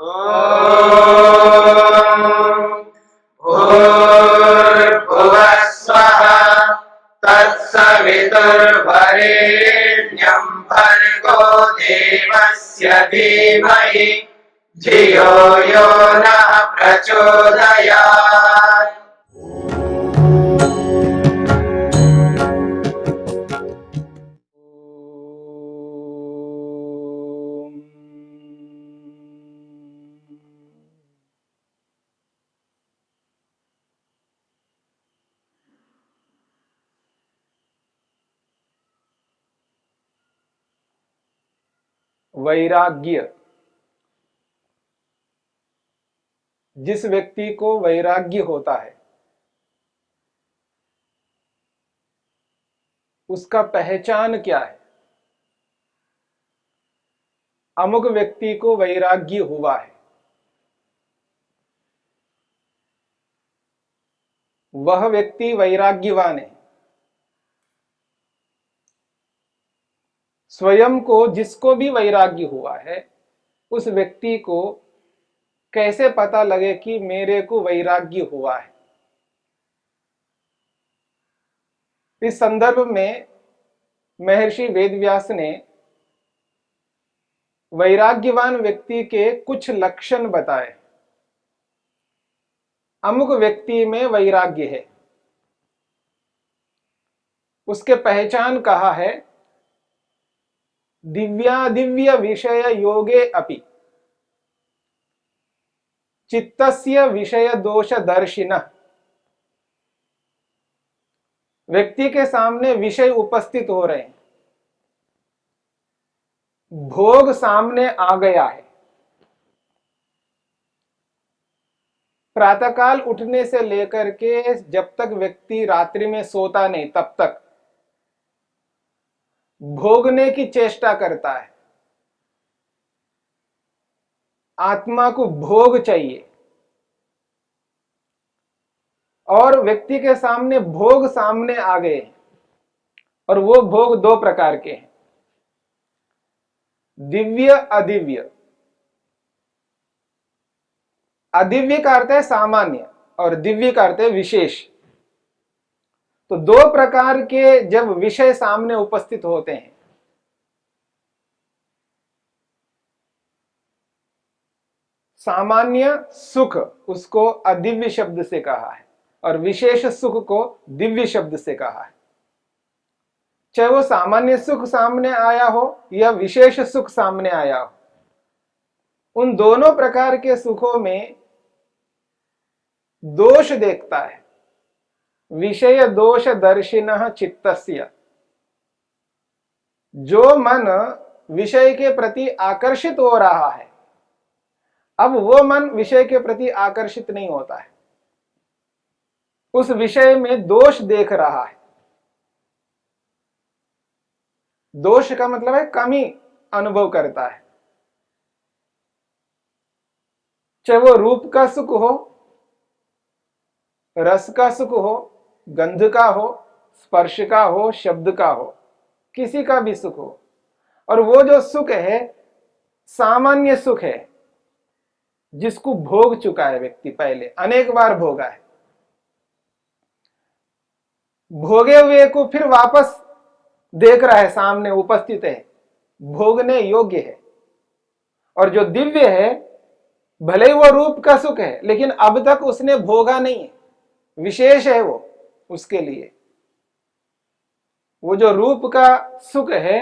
भूर्भुवः स्वः तत्सवितुर्वरेण्यं भर्गो देवस्य धीमहि धियो यो नः प्रचोदयात्। वैराग्य। जिस व्यक्ति को वैराग्य होता है उसका पहचान क्या है? अमुक व्यक्ति को वैराग्य हुआ है, वह व्यक्ति वैराग्यवान है। स्वयं को जिसको भी वैराग्य हुआ है उस व्यक्ति को कैसे पता लगे कि मेरे को वैराग्य हुआ है? इस संदर्भ में महर्षि वेदव्यास ने वैराग्यवान व्यक्ति के कुछ लक्षण बताए। अमुक व्यक्ति में वैराग्य है, उसके पहचान कहा है दिव्यादिव्य विषय योगे अपि चित्तस्य विषय दोष दर्शिनः। व्यक्ति के सामने विषय उपस्थित हो रहे हैं, भोग सामने आ गया है, प्रातःकाल उठने से लेकर के जब तक व्यक्ति रात्रि में सोता नहीं तब तक भोगने की चेष्टा करता है। आत्मा को भोग चाहिए और व्यक्ति के सामने भोग सामने आ गए और वो भोग दो प्रकार के हैं, दिव्य अदिव्य। अदिव्य का अर्थ है सामान्य और दिव्य का अर्थ है विशेष। तो दो प्रकार के जब विषय सामने उपस्थित होते हैं, सामान्य सुख उसको अदिव्य शब्द से कहा है और विशेष सुख को दिव्य शब्द से कहा है। चाहे वो सामान्य सुख सामने आया हो या विशेष सुख सामने आया हो, उन दोनों प्रकार के सुखों में दोष देखता है। विषय दोष दर्शिनः चित्तस्य। जो मन विषय के प्रति आकर्षित हो रहा है, अब वो मन विषय के प्रति आकर्षित नहीं होता है, उस विषय में दोष देख रहा है। दोष का मतलब है कमी अनुभव करता है। चाहे वो रूप का सुख हो, रस का सुख हो, गंध का हो, स्पर्श का हो, शब्द का हो, किसी का भी सुख हो, और वो जो सुख है सामान्य सुख है जिसको भोग चुका है व्यक्ति, पहले अनेक बार भोगा है, भोगे हुए को फिर वापस देख रहा है, सामने उपस्थित है, भोगने योग्य है। और जो दिव्य है भले ही वो रूप का सुख है लेकिन अब तक उसने भोगा नहीं है, विशेष है वो उसके लिए। वो जो रूप का सुख है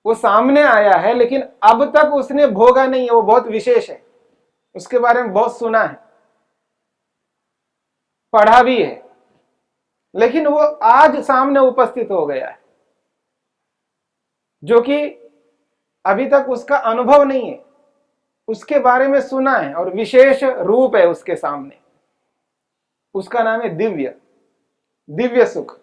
वो सामने आया है लेकिन अब तक उसने भोगा नहीं है, वो बहुत विशेष है, उसके बारे में बहुत सुना है, पढ़ा भी है, लेकिन वो आज सामने उपस्थित हो गया है जो कि अभी तक उसका अनुभव नहीं है, उसके बारे में सुना है और विशेष रूप है उसके सामने। उसका नाम है दिव्य, दिव्य सुख।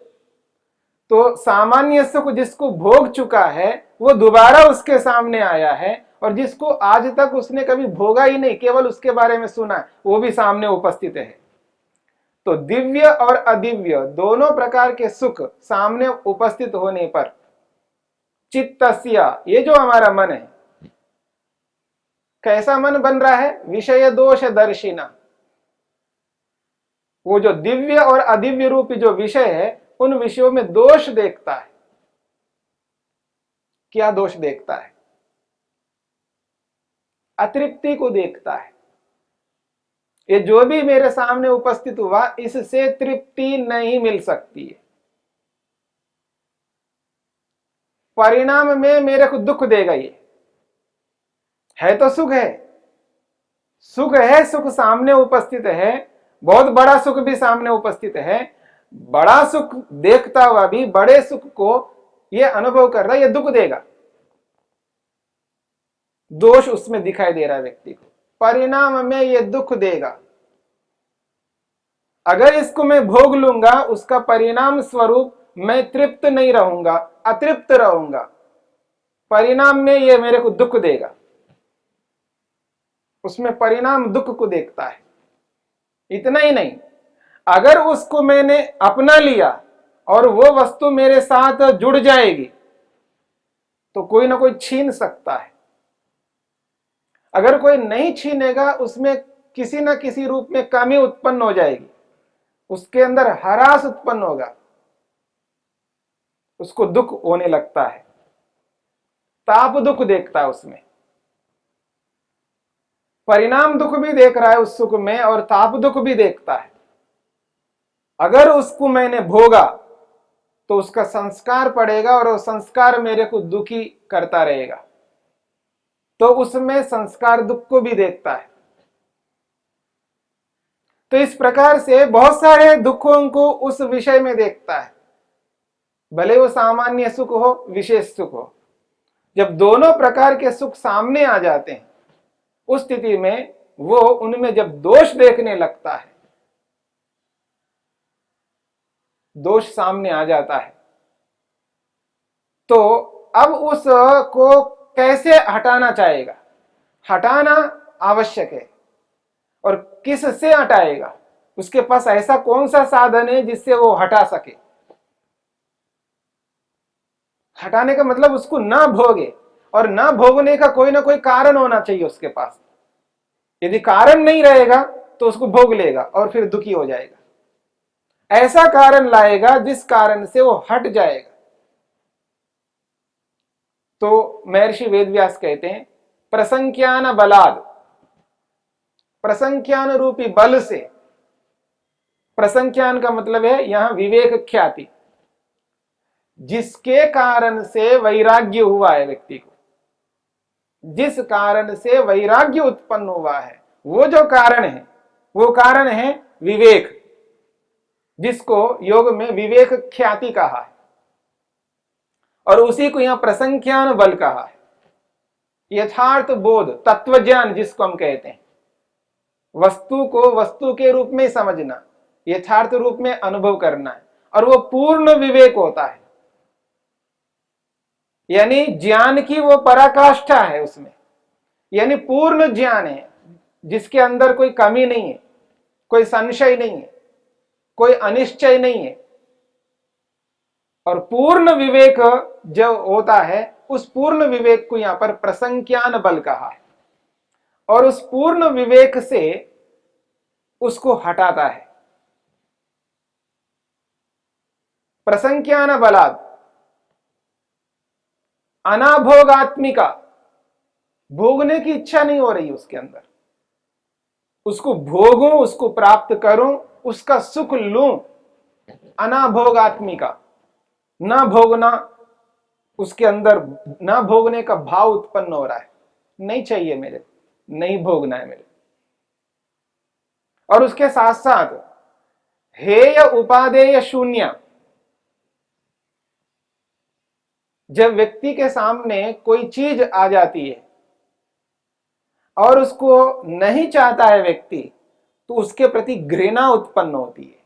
तो सामान्य सुख जिसको भोग चुका है वो दोबारा उसके सामने आया है, और जिसको आज तक उसने कभी भोगा ही नहीं, केवल उसके बारे में सुना है, वो भी सामने उपस्थित है। तो दिव्य और अदिव्य दोनों प्रकार के सुख सामने उपस्थित होने पर चित्तस्य, ये जो हमारा मन है, कैसा मन बन रहा है? विषय दोष दर्शिना। वो जो दिव्य और अदिव्य रूपी जो विषय है, उन विषयों में दोष देखता है। क्या दोष देखता है? अतृप्ति को देखता है। ये जो भी मेरे सामने उपस्थित हुआ, इससे तृप्ति नहीं मिल सकती है। परिणाम में मेरे को दुख देगा। ये है तो सुख है, सुख है, सुख सामने उपस्थित है, बहुत बड़ा सुख भी सामने उपस्थित है। बड़ा सुख देखता हुआ भी बड़े सुख को ये अनुभव कर रहा है, ये दुख देगा। दोष उसमें दिखाई दे रहा है व्यक्ति को, परिणाम में ये दुख देगा। अगर इसको मैं भोग लूंगा, उसका परिणाम स्वरूप मैं तृप्त नहीं रहूंगा, अतृप्त रहूंगा। परिणाम में ये मेरे को दुख देगा। उसमें परिणाम दुख को देखता है। इतना ही नहीं, अगर उसको मैंने अपना लिया और वो वस्तु मेरे साथ जुड़ जाएगी, तो कोई ना कोई छीन सकता है। अगर कोई नहीं छीनेगा, उसमें किसी न किसी रूप में कमी उत्पन्न हो जाएगी, उसके अंदर हरास उत्पन्न होगा, उसको दुख होने लगता है। ताप दुख देखता है उसमें। परिणाम दुख भी देख रहा है उस सुख में, और ताप दुख भी देखता है। अगर उसको मैंने भोगा तो उसका संस्कार पड़ेगा, और वो संस्कार मेरे को दुखी करता रहेगा, तो उसमें संस्कार दुख को भी देखता है। तो इस प्रकार से बहुत सारे दुखों को उस विषय में देखता है, भले वो सामान्य सुख हो, विशेष सुख हो। जब दोनों प्रकार के सुख सामने आ जाते हैं, उस स्थिति में वो उनमें जब दोष देखने लगता है, दोष सामने आ जाता है, तो अब उसको कैसे हटाना चाहेगा? हटाना आवश्यक है। और किससे हटाएगा? उसके पास ऐसा कौन सा साधन है जिससे वो हटा सके? हटाने का मतलब उसको ना भोगे, और ना भोगने का कोई ना कोई कारण होना चाहिए उसके पास। यदि कारण नहीं रहेगा तो उसको भोग लेगा और फिर दुखी हो जाएगा। ऐसा कारण लाएगा जिस कारण से वो हट जाएगा। तो महर्षि वेदव्यास कहते हैं, प्रसंख्यान बलाद, प्रसंख्यान रूपी बल से। प्रसंख्यान का मतलब है यहां विवेक ख्याति, जिसके कारण से वैराग्य हुआ है व्यक्ति को, जिस कारण से वैराग्य उत्पन्न हुआ है, वो जो कारण है, वो कारण है विवेक, जिसको योग में विवेक ख्याति कहा है, और उसी को यहां प्रसंख्यान बल कहा है। यथार्थ बोध, तत्व ज्ञान जिसको हम कहते हैं, वस्तु को वस्तु के रूप में समझना, यथार्थ रूप में अनुभव करना है, और वो पूर्ण विवेक होता है। यानी ज्ञान की वो पराकाष्ठा है उसमें, यानी पूर्ण ज्ञान है, जिसके अंदर कोई कमी नहीं है, कोई संशय नहीं है, कोई अनिश्चय नहीं है। और पूर्ण विवेक जो होता है, उस पूर्ण विवेक को यहां पर प्रसंख्यान बल कहा है, और उस पूर्ण विवेक से उसको हटाता है। प्रसंख्यान बलात् अनाभोगात्मिका, भोगने की इच्छा नहीं हो रही उसके अंदर, उसको भोगूं, उसको प्राप्त करूं, उसका सुख लूं। अनाभोगात्मिका, ना भोगना, उसके अंदर ना भोगने का भाव उत्पन्न हो रहा है, नहीं चाहिए मेरे, नहीं भोगना है मेरे। और उसके साथ साथ हेय उपादेय शून्य, जब व्यक्ति के सामने कोई चीज आ जाती है और उसको नहीं चाहता है व्यक्ति, तो उसके प्रति घृणा उत्पन्न होती है,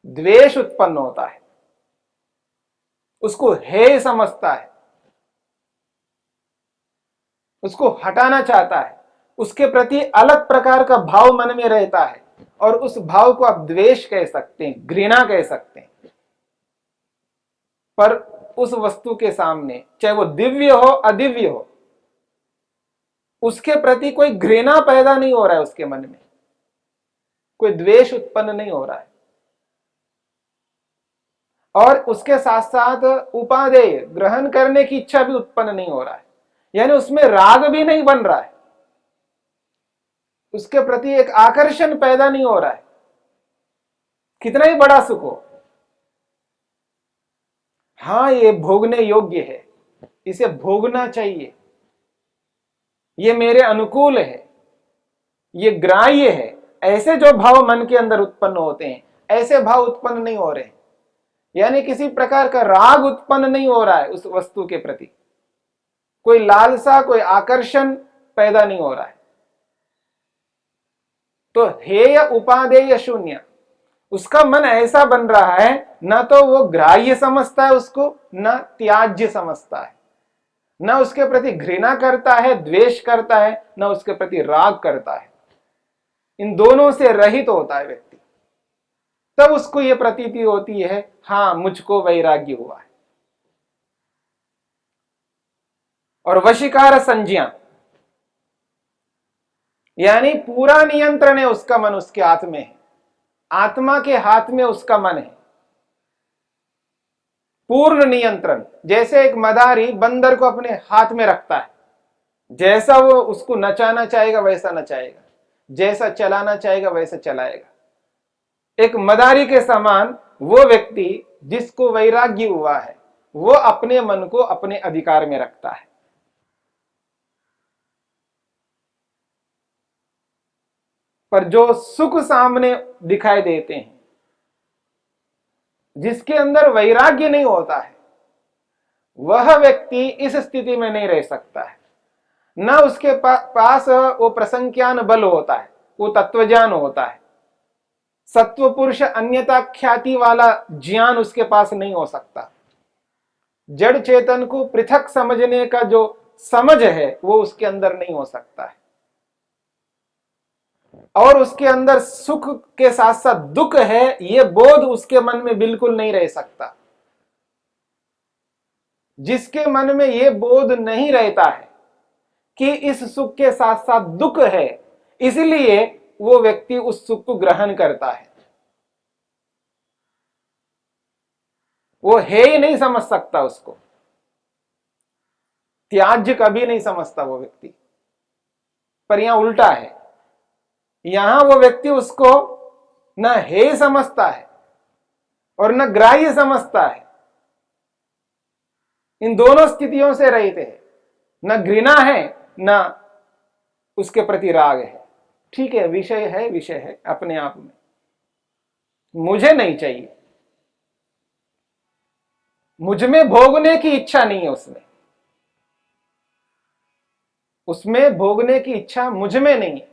द्वेष उत्पन्न होता है, उसको हेय समझता है, उसको हटाना चाहता है, उसके प्रति अलग प्रकार का भाव मन में रहता है, और उस भाव को आप द्वेष कह सकते हैं, घृणा कह सकते हैं। पर उस वस्तु के सामने, चाहे वो दिव्य हो अदिव्य हो, उसके प्रति कोई घृणा पैदा नहीं हो रहा है, उसके मन में कोई द्वेष उत्पन्न नहीं हो रहा है, और उसके साथ साथ उपादेय ग्रहण करने की इच्छा भी उत्पन्न नहीं हो रहा है, यानी उसमें राग भी नहीं बन रहा है, उसके प्रति एक आकर्षण पैदा नहीं हो रहा है। कितना ही बड़ा सुख हो, हाँ ये भोगने योग्य है, इसे भोगना चाहिए, ये मेरे अनुकूल है, ये ग्राह्य है, ऐसे जो भाव मन के अंदर उत्पन्न होते हैं, ऐसे भाव उत्पन्न नहीं हो रहे, यानी किसी प्रकार का राग उत्पन्न नहीं हो रहा है उस वस्तु के प्रति, कोई लालसा, कोई आकर्षण पैदा नहीं हो रहा है। तो हेय उपादेय शून्य, उसका मन ऐसा बन रहा है, न तो वो ग्राह्य समझता है उसको, न त्याज्य समझता है, न उसके प्रति घृणा करता है, द्वेष करता है, न उसके प्रति राग करता है। इन दोनों से रहित होता है व्यक्ति, तब उसको यह प्रतीति होती है, हां मुझको वैराग्य हुआ है। और वशीकार संज्ञा, यानी पूरा नियंत्रण है उसका मन, उसके हाथ में है, आत्मा के हाथ में उसका मन है, पूर्ण नियंत्रण। जैसे एक मदारी बंदर को अपने हाथ में रखता है, जैसा वो उसको नचाना चाहेगा वैसा नचाएगा, जैसा चलाना चाहेगा वैसा चलाएगा। एक मदारी के समान वो व्यक्ति जिसको वैराग्य हुआ है, वो अपने मन को अपने अधिकार में रखता है। पर जो सुख सामने दिखाई देते हैं, जिसके अंदर वैराग्य नहीं होता है, वह व्यक्ति इस स्थिति में नहीं रह सकता है। न उसके पास वो प्रसंख्यान बल होता है, वो तत्वज्ञान होता है, सत्व पुरुष अन्यता ख्याति वाला ज्ञान उसके पास नहीं हो सकता। जड़ चेतन को पृथक समझने का जो समझ है वो उसके अंदर नहीं हो सकता है, और उसके अंदर सुख के साथ साथ दुख है, यह बोध उसके मन में बिल्कुल नहीं रह सकता। जिसके मन में यह बोध नहीं रहता है कि इस सुख के साथ साथ दुख है, इसलिए वो व्यक्ति उस सुख को ग्रहण करता है, वो है ही नहीं समझ सकता, उसको त्याज्य कभी नहीं समझता वो व्यक्ति। पर यहां उल्टा है, यहां वो व्यक्ति उसको न हे समझता है और न ग्राह्य समझता है, इन दोनों स्थितियों से रहित है, न घृणा है न उसके प्रति राग है। ठीक है, विषय है, विषय है अपने आप में, मुझे नहीं चाहिए, मुझ में भोगने की इच्छा नहीं है, उसमें भोगने की इच्छा मुझ में नहीं है।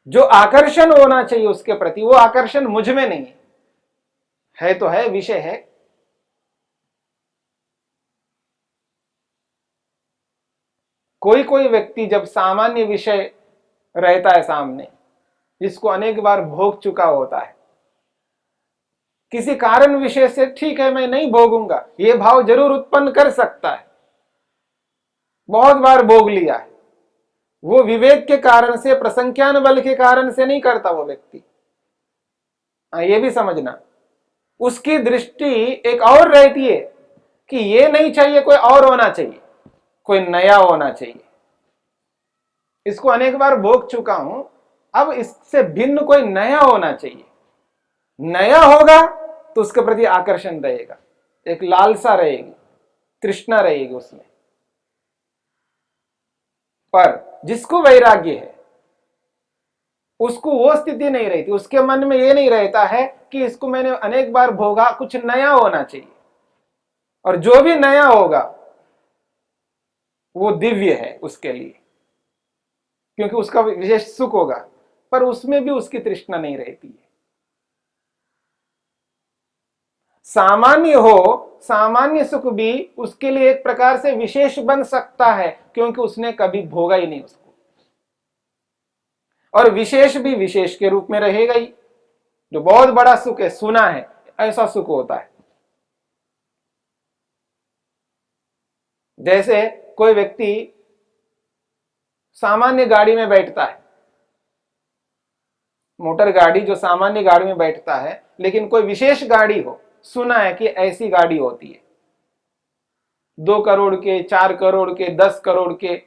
जो आकर्षण होना चाहिए उसके प्रति, वो आकर्षण मुझ में नहीं है तो है, विषय है। कोई कोई व्यक्ति जब सामान्य विषय रहता है सामने, जिसको अनेक बार भोग चुका होता है, किसी कारण विषय से ठीक है मैं नहीं भोगूंगा, यह भाव जरूर उत्पन्न कर सकता है, बहुत बार भोग लिया है, वो विवेक के कारण से, प्रसंख्यान बल के कारण से नहीं करता वो व्यक्ति। ये भी समझना, उसकी दृष्टि एक और रहती है कि ये नहीं चाहिए, कोई और होना चाहिए, कोई नया होना चाहिए। इसको अनेक बार भोग चुका हूं, अब इससे भिन्न कोई नया होना चाहिए। नया होगा तो उसके प्रति आकर्षण रहेगा, एक लालसा रहेगी, तृष्णा रहेगी उसमें। पर जिसको वैराग्य है उसको वो स्थिति नहीं रहती, उसके मन में ये नहीं रहता है कि इसको मैंने अनेक बार भोगा, कुछ नया होना चाहिए, और जो भी नया होगा वो दिव्य है उसके लिए, क्योंकि उसका विशेष सुख होगा, पर उसमें भी उसकी तृष्णा नहीं रहती है। सामान्य हो, सामान्य सुख भी उसके लिए एक प्रकार से विशेष बन सकता है, क्योंकि उसने कभी भोगा ही नहीं उसको, और विशेष भी विशेष के रूप में रहेगा ही। जो बहुत बड़ा सुख है, सुना है, ऐसा सुख होता है। जैसे कोई व्यक्ति सामान्य गाड़ी में बैठता है, मोटर गाड़ी जो सामान्य गाड़ी में बैठता है, लेकिन कोई विशेष गाड़ी हो, सुना है कि ऐसी गाड़ी होती है 2 करोड़ के, 4 करोड़ के, 10 करोड़ के,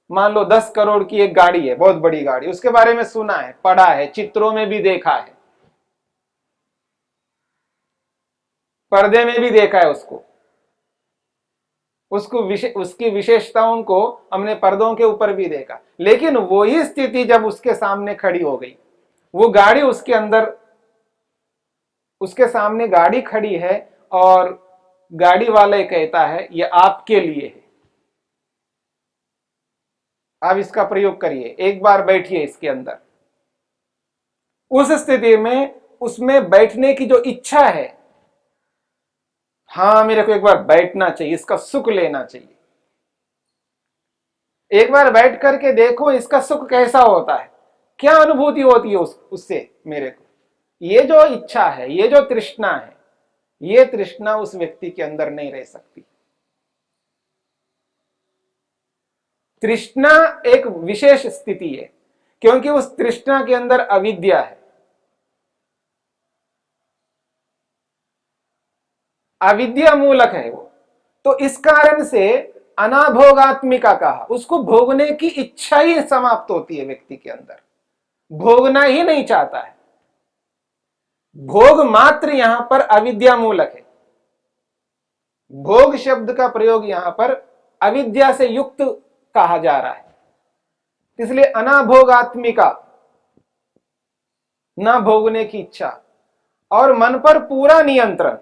मान लो 10 करोड़ की एक गाड़ी है, बहुत बड़ी गाड़ी, उसके बारे में सुना है, पढ़ा है, चित्रों में भी देखा है, पर्दे में भी देखा है उसकी विशेषताओं को हमने पर्दों के ऊपर भी देखा। लेकिन वही स्थिति जब उसके सामने खड़ी हो गई, वो गाड़ी उसके सामने गाड़ी खड़ी है और गाड़ी वाला कहता है ये आपके लिए है, आप इसका प्रयोग करिए, एक बार बैठिए इसके अंदर। उस स्थिति में उसमें बैठने की जो इच्छा है, हाँ मेरे को एक बार बैठना चाहिए, इसका सुख लेना चाहिए, एक बार बैठ करके देखो इसका सुख कैसा होता है, क्या अनुभूति होती है उससे मेरे को। ये जो इच्छा है, ये जो तृष्णा है, ये तृष्णा उस व्यक्ति के अंदर नहीं रह सकती। तृष्णा एक विशेष स्थिति है, क्योंकि उस तृष्णा के अंदर अविद्या है, अविद्या मूलक है वो। तो इस कारण से अनाभोगात्मिका कहा, उसको भोगने की इच्छा ही समाप्त होती है व्यक्ति के अंदर, भोगना ही नहीं चाहता है। भोग मात्र यहां पर अविद्या मूलक है, भोग शब्द का प्रयोग यहां पर अविद्या से युक्त कहा जा रहा है, इसलिए अनाभोगात्मिका, ना भोगने की इच्छा और मन पर पूरा नियंत्रण,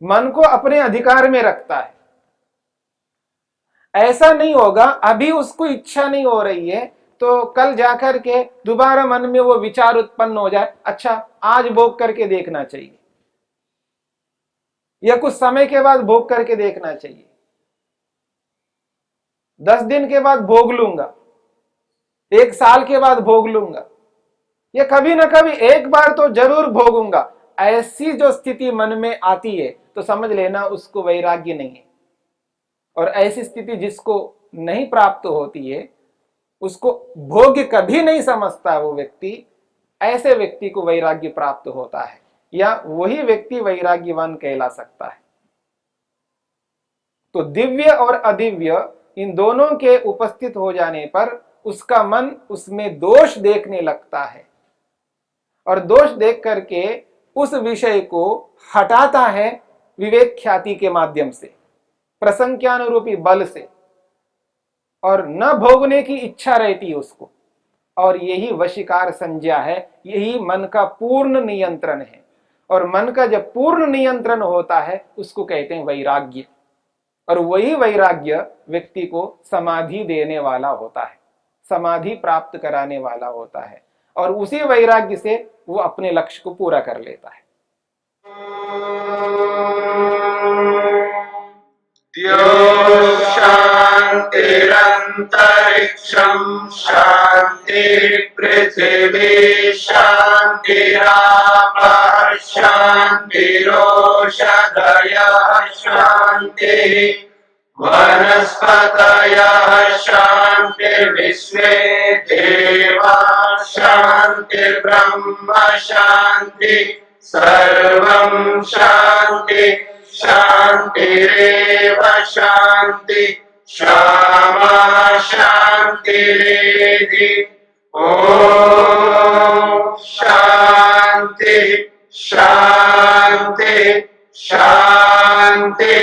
मन को अपने अधिकार में रखता है। ऐसा नहीं होगा अभी उसको इच्छा नहीं हो रही है तो कल जाकर के दोबारा मन में वो विचार उत्पन्न हो जाए, अच्छा आज भोग करके देखना चाहिए, या कुछ समय के बाद भोग करके देखना चाहिए, 10 दिन के बाद भोग लूंगा, 1 साल के बाद भोग लूंगा, या कभी ना कभी एक बार तो जरूर भोगूंगा। ऐसी जो स्थिति मन में आती है तो समझ लेना उसको वैराग्य नहीं है। और ऐसी स्थिति जिसको नहीं प्राप्त होती है, उसको भोग्य कभी नहीं समझता वो व्यक्ति, ऐसे व्यक्ति को वैराग्य प्राप्त होता है, या वही व्यक्ति वैराग्यवान कहला सकता है। तो दिव्य और अदिव्य इन दोनों के उपस्थित हो जाने पर उसका मन उसमें दोष देखने लगता है, और दोष देख करके उस विषय को हटाता है विवेक ख्याति के माध्यम से, प्रसंख्यानुरूपी बल से, और न भोगने की इच्छा रहती है उसको। और यही वशीकार संज्ञा है, यही मन का पूर्ण नियंत्रण है। और मन का जब पूर्ण नियंत्रण होता है उसको कहते हैं वैराग्य, और वही वैराग्य व्यक्ति को समाधि देने वाला होता है, समाधि प्राप्त कराने वाला होता है, और उसी वैराग्य से वो अपने लक्ष्य को पूरा कर लेता है। शांतिरंतरिक्षं शांति पृथिवी शांतिरापः शांतिरोषधयः शांति वनस्पतयः शांतिर्विश्वे देवाः शांतिर्ब्रह्म शांति सर्वं शांति शांतिरेव शांति क्षमा शांतिरेधि। ओम शांति शांति शांति।